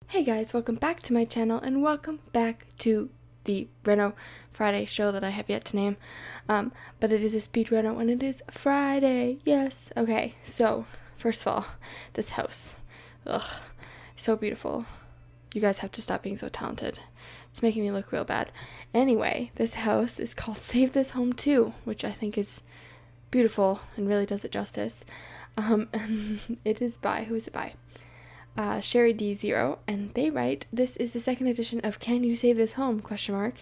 Hey guys, welcome back to my channel and welcome back to the Reno Friday show that I have yet to name. But it is a speed Reno and it is Friday. Yes. Okay. So, first of all, this house. Ugh. So beautiful. You guys have to stop being so talented. It's making me look real bad. Anyway, this house is called Save This Home Too, which I think is beautiful and really does it justice. And it is by, who is it by? Sherry D0, and they write, "This is the second edition of Can You Save This Home? On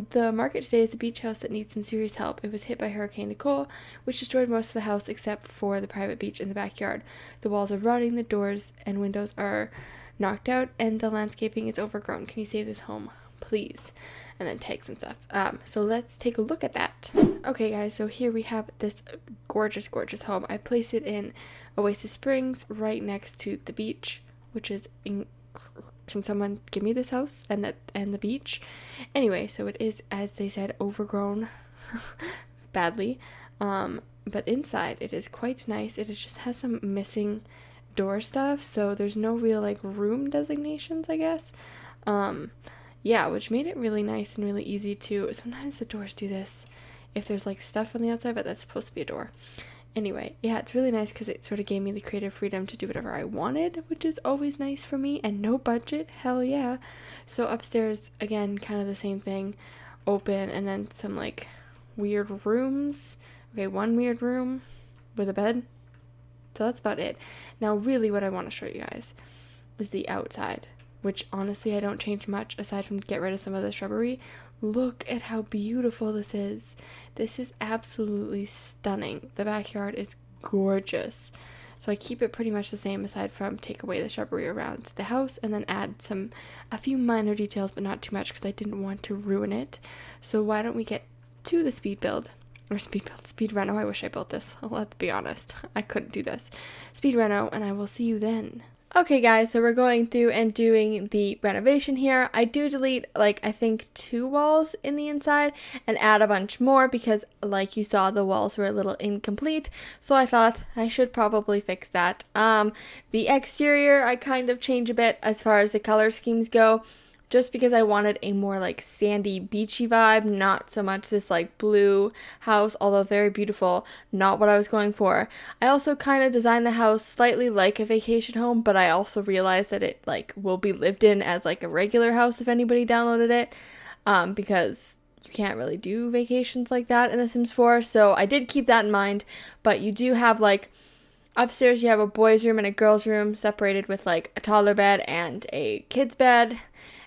the market today is a beach house that needs some serious help. It was hit by Hurricane Nicole, which destroyed most of the house except for the private beach in the backyard. The walls are rotting, the doors and windows are knocked out, and the landscaping is overgrown. Can you save this home, please?" And then tag some stuff. So let's take a look at that. Okay, guys, so here we have this gorgeous, gorgeous home. I placed it in Oasis Springs, right next to the beach, which is can someone give me this house and the beach? Anyway, so it is, as they said, overgrown badly. But inside it is quite nice. It just has some missing door stuff, so there's no real like room designations, I guess. Yeah, which made it really nice and really easy to, sometimes the doors do this if there's like stuff on the outside, but that's supposed to be a door. Anyway, yeah, it's really nice because it sort of gave me the creative freedom to do whatever I wanted, which is always nice for me, and no budget, hell yeah. So upstairs, again, kind of the same thing, open, and then some like weird rooms. Okay, one weird room with a bed. So that's about it. Now really what I want to show you guys is the outside, which honestly I don't change much aside from get rid of some of the shrubbery. Look at how beautiful this is. This is absolutely stunning. The backyard is gorgeous. So I keep it pretty much the same aside from take away the shrubbery around the house and then add a few minor details, but not too much because I didn't want to ruin it. So why don't we get to the speed reno. I wish I built this. Let's be honest. I couldn't do this. Speed reno, and I will see you then. Okay guys, so we're going through and doing the renovation here. I do delete like I think 2 walls in the inside and add a bunch more because like you saw the walls were a little incomplete, so I thought I should probably fix that. The exterior I kind of change a bit as far as the color schemes go, just because I wanted a more like sandy beachy vibe, not so much this like blue house, although very beautiful, not what I was going for. I also kind of designed the house slightly like a vacation home, but I also realized that it like will be lived in as like a regular house if anybody downloaded it, because you can't really do vacations like that in The Sims 4, so I did keep that in mind. But you do have like upstairs you have a boys room and a girls room separated with like a toddler bed and a kid's bed.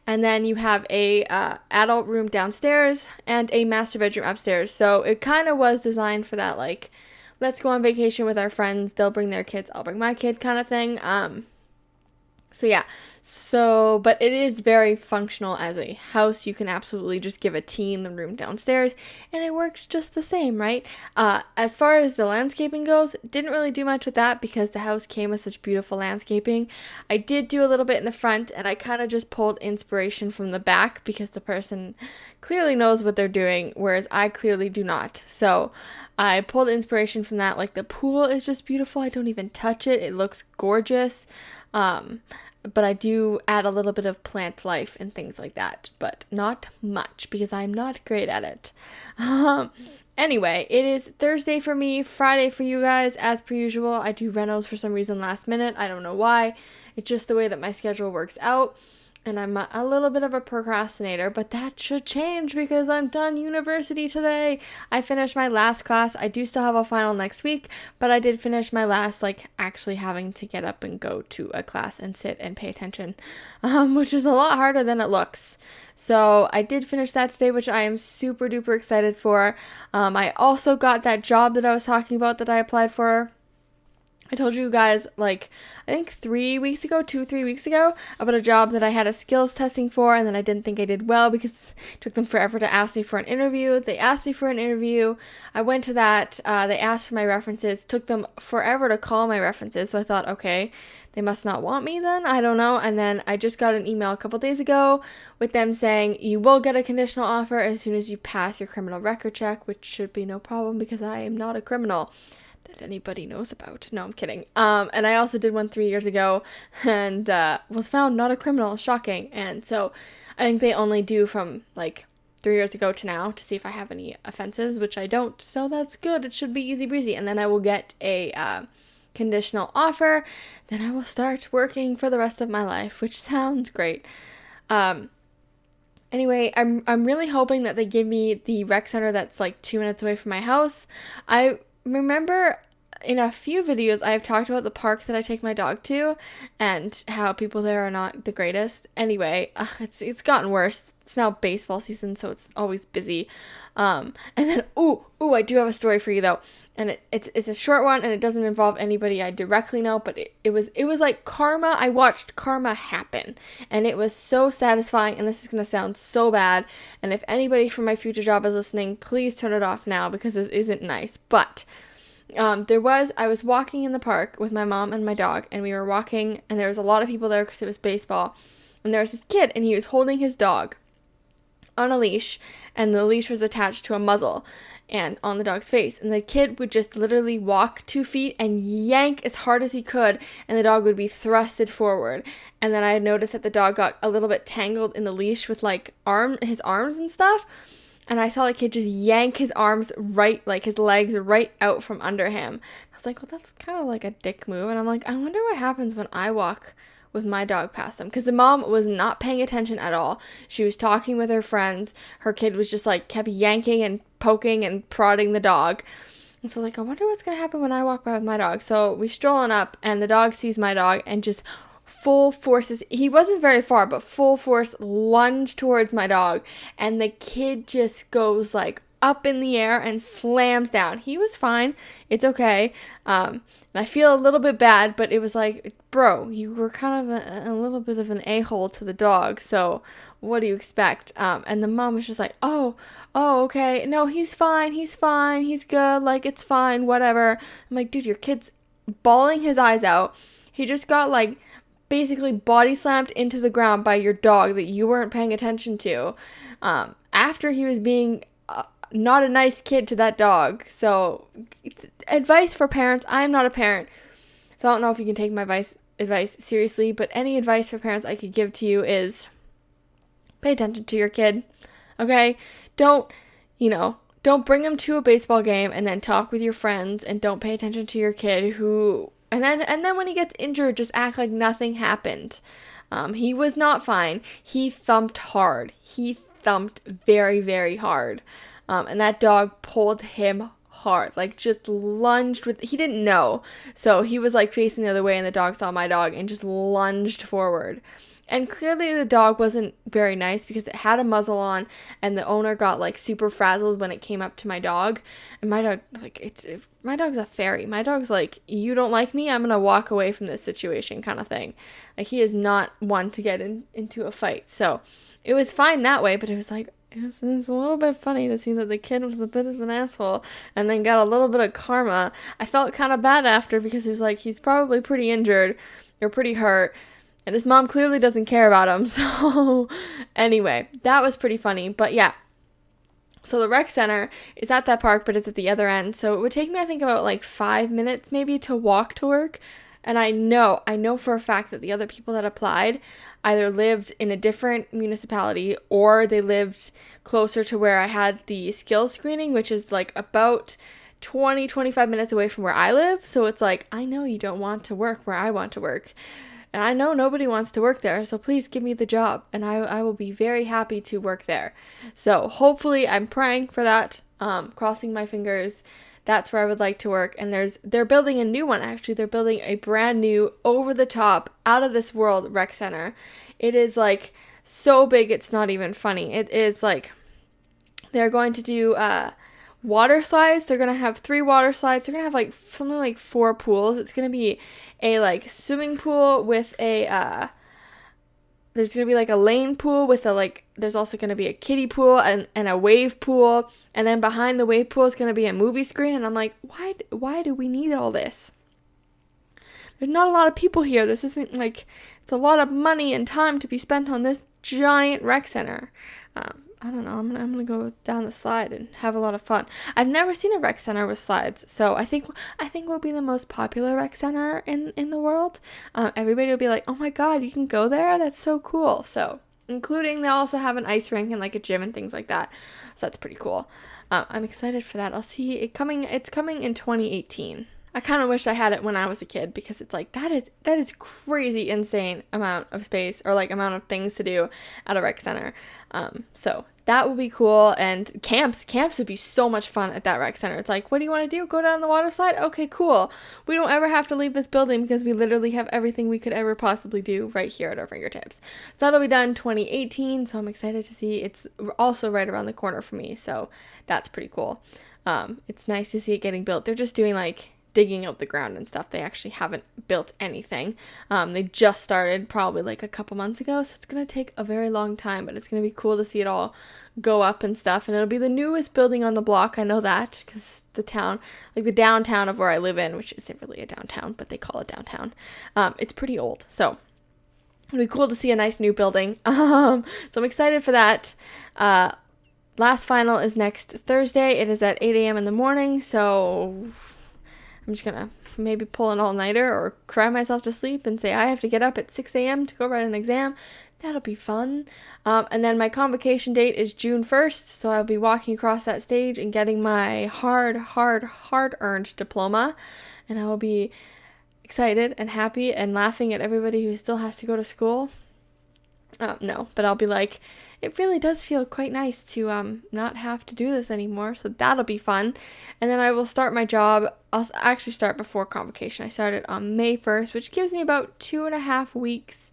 And then you have a adult room downstairs and a master bedroom upstairs. So it kind of was designed for that, like, let's go on vacation with our friends. They'll bring their kids, I'll bring my kid kind of thing. So yeah, but it is very functional as a house. You can absolutely just give a teen the room downstairs and it works just the same, right? As far as the landscaping goes, didn't really do much with that because the house came with such beautiful landscaping. I did do a little bit in the front and I kind of just pulled inspiration from the back because the person clearly knows what they're doing, whereas I clearly do not. So I pulled inspiration from that. Like the pool is just beautiful. I don't even touch it. It looks gorgeous. But I do add a little bit of plant life and things like that, but not much because I'm not great at it. Anyway, it is Thursday for me, Friday for you guys, as per usual. I do renos for some reason last minute. I don't know why. It's just the way that my schedule works out. And I'm a little bit of a procrastinator, but that should change because I'm done university today. I finished my last class. I do still have a final next week, but I did finish my last, like, actually having to get up and go to a class and sit and pay attention, which is a lot harder than it looks. So I did finish that today, which I am super duper excited for. I also got that job that I was talking about that I applied for. I told you guys, like, I think 3 weeks ago, 2-3 weeks ago, about a job that I had a skills testing for, and then I didn't think I did well because it took them forever to ask me for an interview. They asked me for an interview. I went to that. They asked for my references. Took them forever to call my references, so I thought, okay, they must not want me then. I don't know. And then I just got an email a couple days ago with them saying, you will get a conditional offer as soon as you pass your criminal record check, which should be no problem because I am not a criminal. that anybody knows about. No, I'm kidding. And I also did one 3 years ago and was found not a criminal. Shocking. And so I think they only do from like 3 years ago to now to see if I have any offenses, which I don't. So that's good. It should be easy breezy. And then I will get a conditional offer. Then I will start working for the rest of my life, which sounds great. Anyway, I'm really hoping that they give me the rec center that's like 2 minutes away from my house. I remember in a few videos I've talked about the park that I take my dog to and how people there are not the greatest. Anyway, it's gotten worse. It's now baseball season, so it's always busy. And then I do have a story for you though. And it's a short one and it doesn't involve anybody I directly know, but it was like karma. I watched karma happen and it was so satisfying, and this is going to sound so bad. And if anybody from my future job is listening, please turn it off now because this isn't nice. But I was walking in the park with my mom and my dog, and we were walking, and there was a lot of people there because it was baseball, and there was this kid, and he was holding his dog on a leash, and the leash was attached to a muzzle and on the dog's face, and the kid would just literally walk 2 feet and yank as hard as he could, and the dog would be thrusted forward. And then I had noticed that the dog got a little bit tangled in the leash with like his arms and stuff. And I saw the kid just yank his arms his legs right out from under him. I was like, well, that's kind of like a dick move. And I'm like, I wonder what happens when I walk with my dog past him. Because the mom was not paying attention at all. She was talking with her friends. Her kid was just like kept yanking and poking and prodding the dog. And so like, I wonder what's going to happen when I walk by with my dog. So we strolling up and the dog sees my dog and just full forces, he wasn't very far, but full force lunge towards my dog, and the kid just goes like up in the air and slams down. He was fine. It's okay. And I feel a little bit bad, but it was like, bro, you were kind of a little bit of an a-hole to the dog, so what do you expect? And the mom was just like, oh, okay. No, he's fine. He's good. Like, it's fine. Whatever. I'm like, dude, your kid's bawling his eyes out. He just got like basically body slammed into the ground by your dog that you weren't paying attention to after he was being not a nice kid to that dog. So advice for parents. I'm not a parent, so I don't know if you can take my advice seriously, but any advice for parents I could give to you is pay attention to your kid. Okay? Don't bring him to a baseball game and then talk with your friends and don't pay attention to your kid and then when he gets injured, just act like nothing happened. He was not fine. He thumped hard. He thumped very, very hard. And that dog pulled him hard. Like, just lunged with... He didn't know. So he was, like, facing the other way, and the dog saw my dog and just lunged forward. And clearly the dog wasn't very nice because it had a muzzle on, and the owner got, like, super frazzled when it came up to my dog. And my dog, like, my dog's a fairy. My dog's like, you don't like me, I'm gonna walk away from this situation kind of thing. Like, he is not one to get into a fight. So it was fine that way, but it was like, it was a little bit funny to see that the kid was a bit of an asshole and then got a little bit of karma. I felt kind of bad after because it was like, he's probably pretty injured or pretty hurt. And his mom clearly doesn't care about him. So anyway, that was pretty funny. But yeah. So the rec center is at that park, but it's at the other end. So it would take me, I think, about like 5 minutes maybe to walk to work. And I know for a fact that the other people that applied either lived in a different municipality or they lived closer to where I had the skills screening, which is like about 25 minutes away from where I live. So it's like, I know you don't want to work where I want to work. And I know nobody wants to work there, so please give me the job, and I will be very happy to work there. So hopefully, I'm praying for that, crossing my fingers. That's where I would like to work. And they're building a new one, actually. They're building a brand new, over-the-top, out-of-this-world rec center. It is, like, so big, it's not even funny. It is, like, they're going to do water slides. They're gonna have 3 water slides. They're gonna have like something like 4 pools. It's gonna be a like swimming pool with a there's gonna be like a lane pool with a like there's also gonna be a kiddie pool and a wave pool, and then behind the wave pool is gonna be a movie screen. And I'm like, why do we need all this? There's not a lot of people here. This isn't like, it's a lot of money and time to be spent on this giant rec center. I don't know, I'm gonna go down the slide and have a lot of fun. I've never seen a rec center with slides, so I think we'll be the most popular rec center in the world. Everybody will be like, oh my god, you can go there? That's so cool. So, including they also have an ice rink and like a gym and things like that. So that's pretty cool. I'm excited for that. I'll see it coming. It's coming in 2018. I kind of wish I had it when I was a kid, because it's like that is crazy insane amount of space, or like amount of things to do at a rec center. So that would be cool. And camps would be so much fun at that rec center. It's like, what do you want to do? Go down the water slide? Okay, cool. We don't ever have to leave this building, because we literally have everything we could ever possibly do right here at our fingertips. So that'll be done 2018. So I'm excited to see. It's also right around the corner for me. So that's pretty cool. It's nice to see it getting built. They're just doing like digging up the ground and stuff. They actually haven't built anything. They just started probably like a couple months ago, so it's gonna take a very long time, but it's gonna be cool to see it all go up and stuff. And it'll be the newest building on the block. I know that, because the town, like the downtown of where I live in, which isn't really a downtown, but they call it downtown, it's pretty old, so it'll be cool to see a nice new building. So I'm excited for that. Last final is next Thursday. It is at 8 a.m. in the morning, so I'm just gonna maybe pull an all-nighter or cry myself to sleep and say I have to get up at 6 a.m. to go write an exam. That'll be fun. And then my convocation date is June 1st, so I'll be walking across that stage and getting my hard-earned diploma. And I will be excited and happy and laughing at everybody who still has to go to school. No, but I'll be like, it really does feel quite nice to not have to do this anymore, so that'll be fun. And then I will start my job. I'll actually start before convocation. I started on May 1st, which gives me about 2.5 weeks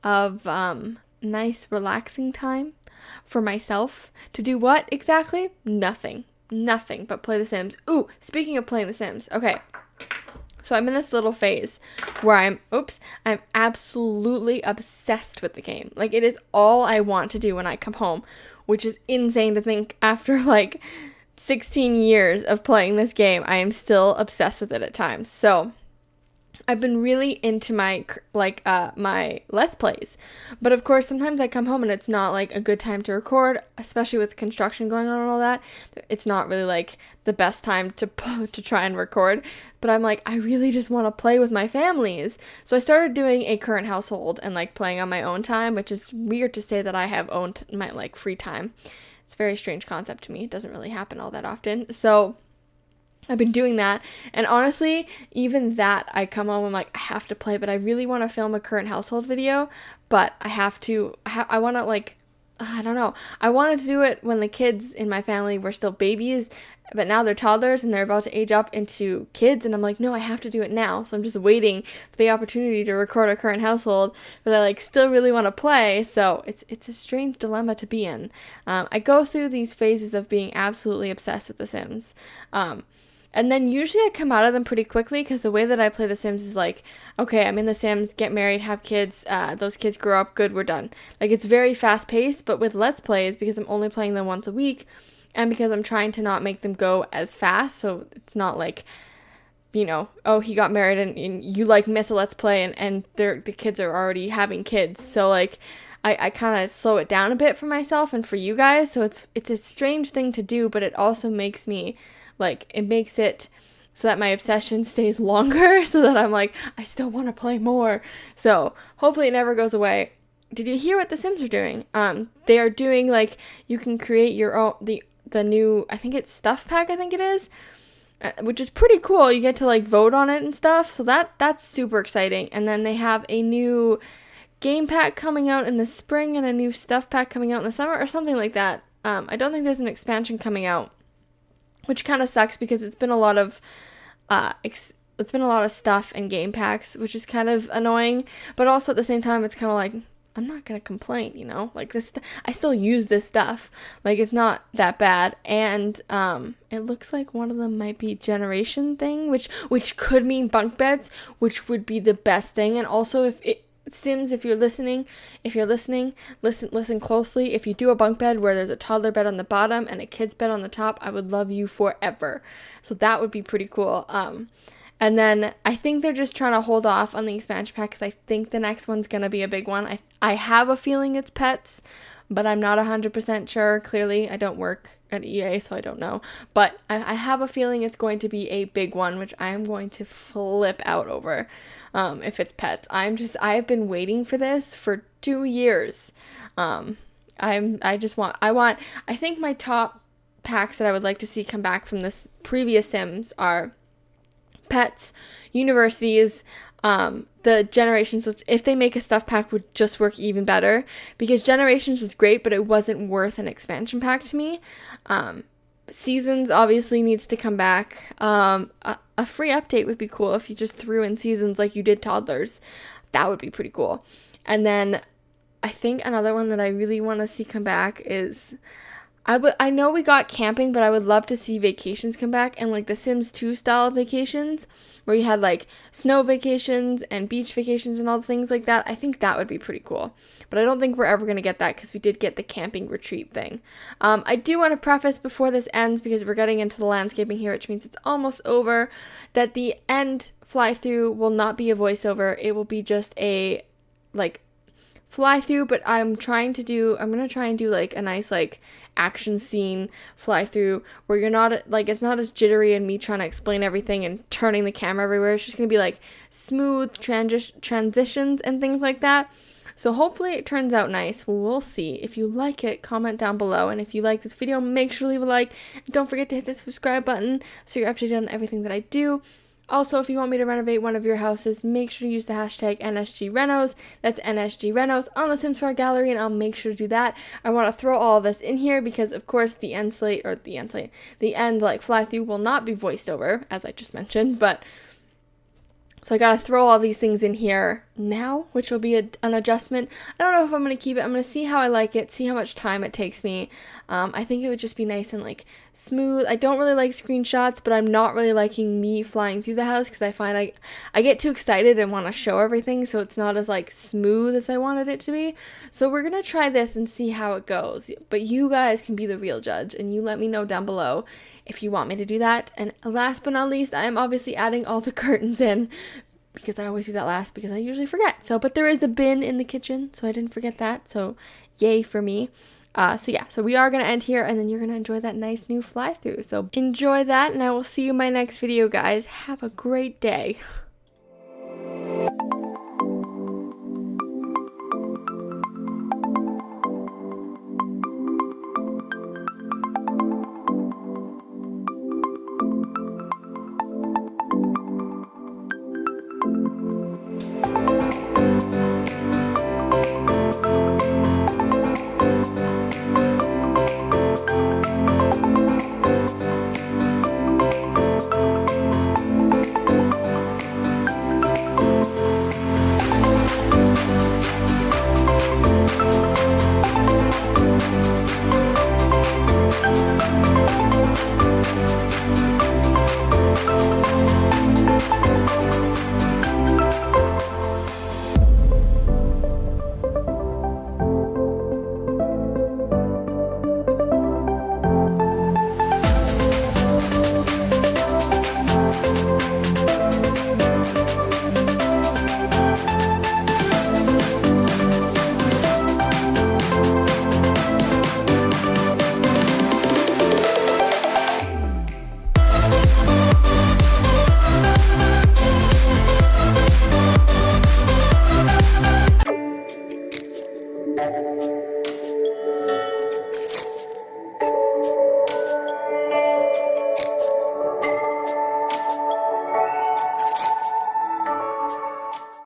of nice relaxing time for myself. To do what exactly? Nothing but play The Sims. Ooh, speaking of playing The Sims, okay. So I'm in this little phase where I'm absolutely obsessed with the game. Like, it is all I want to do when I come home, which is insane to think after like 16 years of playing this game, I am still obsessed with it at times. So I've been really into my my Let's Plays, but of course sometimes I come home and it's not like a good time to record, especially with construction going on and all that. It's not really like the best time to try and record, but I'm like, I really just want to play with my families. So I started doing a current household and like playing on my own time, which is weird to say that I have owned my like free time. It's a very strange concept to me. It doesn't really happen all that often. So I've been doing that, and honestly, even that, I come home, I'm like, I have to play, but I really want to film a current household video, but I have to, I want to like, I don't know, I wanted to do it when the kids in my family were still babies, but now they're toddlers, and they're about to age up into kids, and I'm like, no, I have to do it now, so I'm just waiting for the opportunity to record a current household, but I like still really want to play, so it's a strange dilemma to be in. I go through these phases of being absolutely obsessed with The Sims, and then usually I come out of them pretty quickly, because the way that I play The Sims is like, okay, I'm in The Sims, get married, have kids, those kids grow up, good, we're done. Like, it's very fast paced, but with Let's Plays, because I'm only playing them once a week, and because I'm trying to not make them go as fast, so it's not like, you know, oh, he got married and you like miss a Let's Play and the kids are already having kids. So like, I kind of slow it down a bit for myself and for you guys. So it's a strange thing to do, but it also makes me like, it makes it so that my obsession stays longer, so that I'm like, I still want to play more. So hopefully it never goes away. Did you hear what The Sims are doing? They are doing like, you can create your own, the new, I think it's stuff pack, I think it is, which is pretty cool. You get to like vote on it and stuff, so that's super exciting. And then they have a new game pack coming out in the spring and a new stuff pack coming out in the summer or something like that. I don't think there's an expansion coming out, which kind of sucks, because it's been a lot of stuff and game packs, which is kind of annoying, but also at the same time it's kind of like, I'm not gonna complain, you know, like this, I still use this stuff, like it's not that bad. And it looks like one of them might be generation thing, which could mean bunk beds, which would be the best thing. And also, if it Sims, if you're listening, listen closely. If you do a bunk bed where there's a toddler bed on the bottom and a kid's bed on the top, I would love you forever. So that would be pretty cool. And then I think they're just trying to hold off on the expansion pack, because I think the next one's going to be a big one. I have a feeling it's pets, but I'm not 100% sure. Clearly, I don't work at EA, so I don't know. But I have a feeling it's going to be a big one, which I am going to flip out over if it's pets. I've been waiting for this for 2 years. I think my top packs that I would like to see come back from this previous Sims are pets, universities, the Generations, which if they make a stuff pack would just work even better, because Generations was great, but it wasn't worth an expansion pack to me. Seasons obviously needs to come back. A free update would be cool if you just threw in seasons like you did toddlers. That would be pretty cool. And then I think another one that I really want to see come back is, I know we got camping, but I would love to see vacations come back, and like the Sims 2 style vacations where you had like snow vacations and beach vacations and all the things like that. I think that would be pretty cool, but I don't think we're ever going to get that because we did get the camping retreat thing. I do want to preface before this ends, because we're getting into the landscaping here, which means it's almost over, that the end fly through will not be a voiceover. It will be just a like fly through, but I'm going to try and do like a nice like action scene fly through where you're not like, it's not as jittery and me trying to explain everything and turning the camera everywhere. It's just going to be like smooth transitions and things like that. So hopefully it turns out nice. We'll see. If you like it, comment down below. And if you like this video, make sure to leave a like. And don't forget to hit the subscribe button so you're updated on everything that I do. Also, if you want me to renovate one of your houses, make sure to use the hashtag NSGRenos. That's NSGRenos on the Sims 4 gallery, and I'll make sure to do that. I want to throw all of this in here because, of course, the end like fly through will not be voiced over, as I just mentioned, but so I gotta throw all these things in here now, which will be an adjustment. I don't know if I'm gonna keep it. I'm gonna see how I like it, see how much time it takes me. I think it would just be nice and like smooth. I don't really like screenshots, but I'm not really liking me flying through the house because I find I get too excited and want to show everything, so it's not as like smooth as I wanted it to be. So we're gonna try this and see how it goes. But you guys can be the real judge, and you let me know down below if you want me to do that. And last but not least, I am obviously adding all the curtains in, because I always do that last because I usually forget. But there is a bin in the kitchen, so I didn't forget that. So yay for me. So we are going to end here, and then you're going to enjoy that nice new fly through. So enjoy that, and I will see you in my next video, guys. Have a great day.